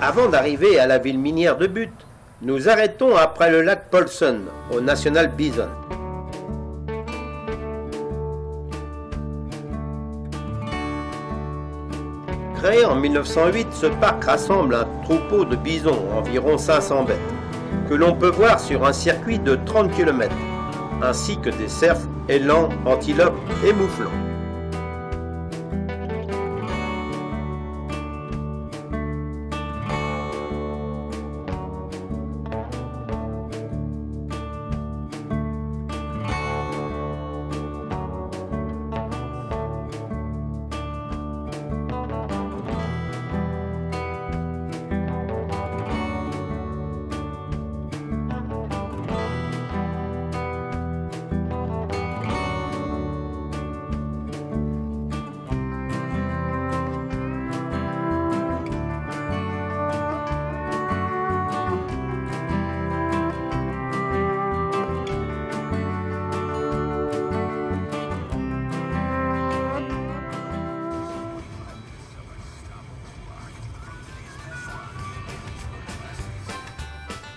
Avant d'arriver à la ville minière de Butte, nous arrêtons après le lac Paulson, au National Bison. Créé en 1908, ce parc rassemble un troupeau de bisons, environ 500 bêtes, que l'on peut voir sur un circuit de 30 km, ainsi que des cerfs, élans, antilopes et mouflons.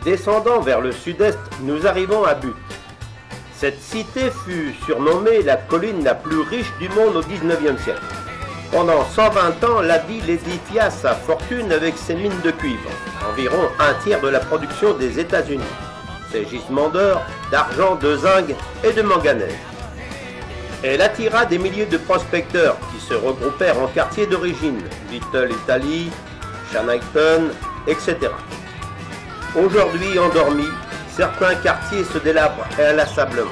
Descendant vers le sud-est, nous arrivons à Butte. Cette cité fut surnommée la colline la plus riche du monde au XIXe siècle. Pendant 120 ans, la ville édifia sa fortune avec ses mines de cuivre, environ un tiers de la production des États-Unis, ses gisements d'or, d'argent, de zinc et de manganèse. Elle attira des milliers de prospecteurs qui se regroupèrent en quartiers d'origine, Little Italy, Shanhaiten, etc. Aujourd'hui endormis, certains quartiers se délabrent inlassablement.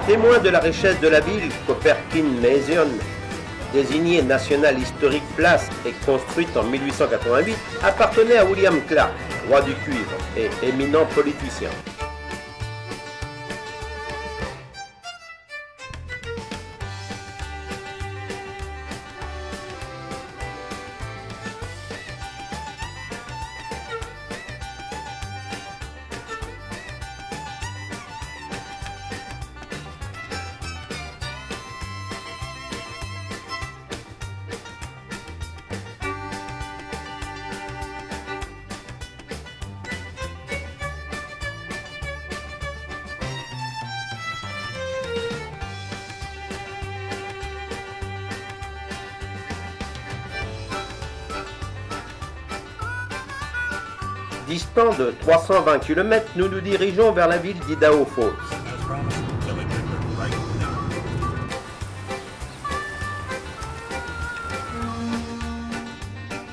Témoin de la richesse de la ville, Copperkin Maison, désignée National Historic Place et construite en 1888, appartenait à William Clark, roi du cuivre et éminent politicien. Distant de 320 km, nous nous dirigeons vers la ville d'Idaho Falls.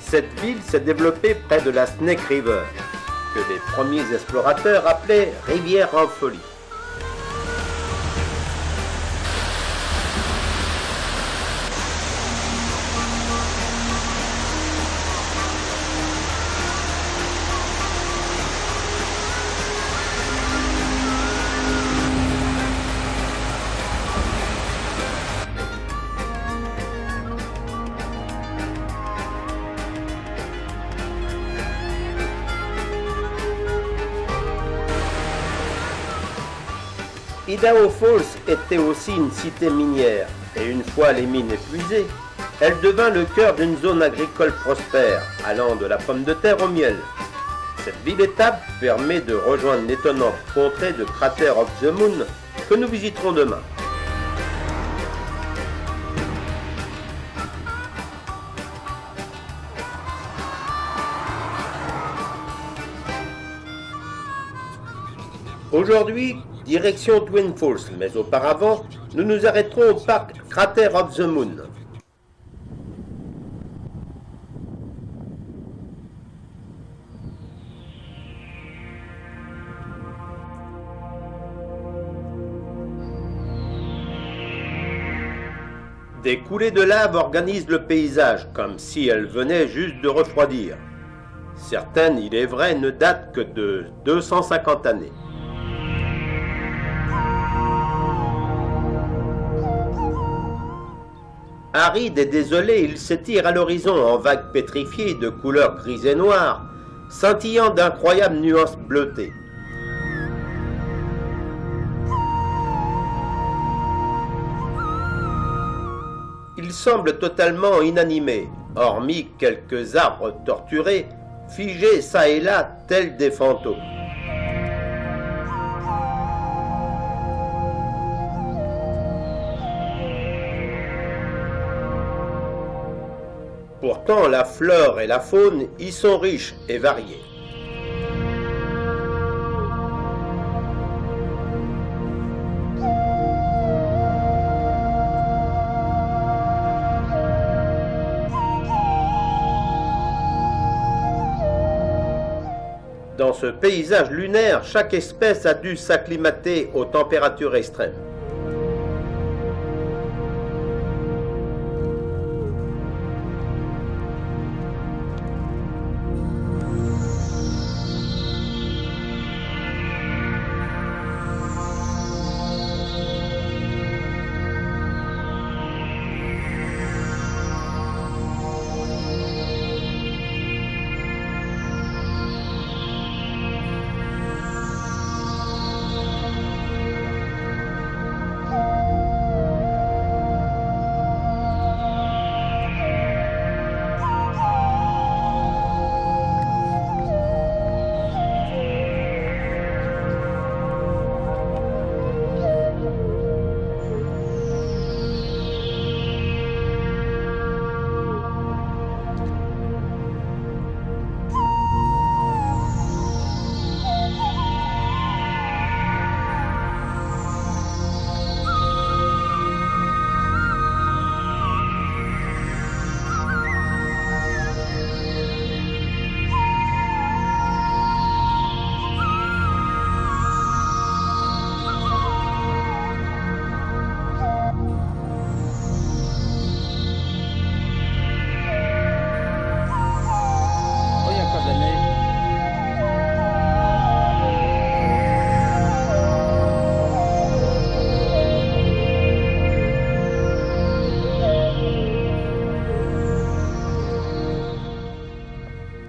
Cette ville s'est développée près de la Snake River, que les premiers explorateurs appelaient rivière en folie. Idaho Falls était aussi une cité minière, et une fois les mines épuisées, elle devint le cœur d'une zone agricole prospère, allant de la pomme de terre au miel. Cette ville-étape permet de rejoindre l'étonnante contrée de Crater of the Moon que nous visiterons demain. Aujourd'hui, direction Twin Falls, mais auparavant, nous nous arrêterons au parc Crater of the Moon. Des coulées de lave organisent le paysage, comme si elles venaient juste de refroidir. Certaines, il est vrai, ne datent que de 250 années. Aride et désolé, il s'étire à l'horizon en vagues pétrifiées de couleur grise et noire, scintillant d'incroyables nuances bleutées. Il semble totalement inanimé, hormis quelques arbres torturés, figés çà et là tels des fantômes. Pourtant, la flore et la faune y sont riches et variées. Dans ce paysage lunaire, chaque espèce a dû s'acclimater aux températures extrêmes.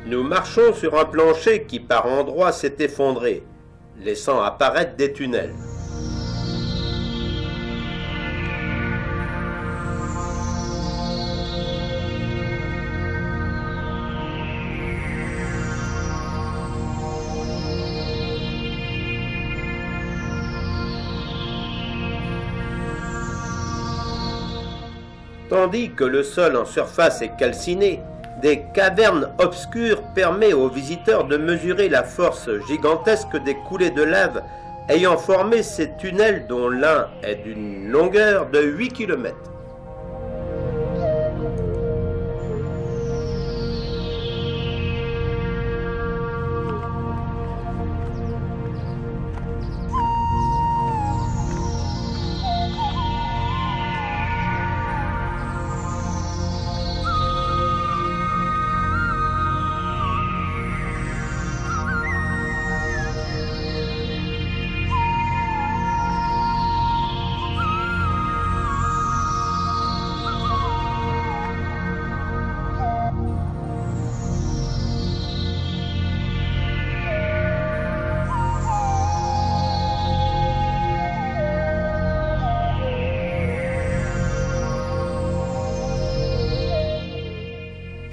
Nous marchons sur un plancher qui par endroits s'est effondré, laissant apparaître des tunnels. Tandis que le sol en surface est calciné, des cavernes obscures permettent aux visiteurs de mesurer la force gigantesque des coulées de lave ayant formé ces tunnels dont l'un est d'une longueur de 8 km.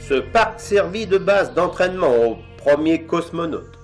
Ce parc servit de base d'entraînement aux premiers cosmonautes.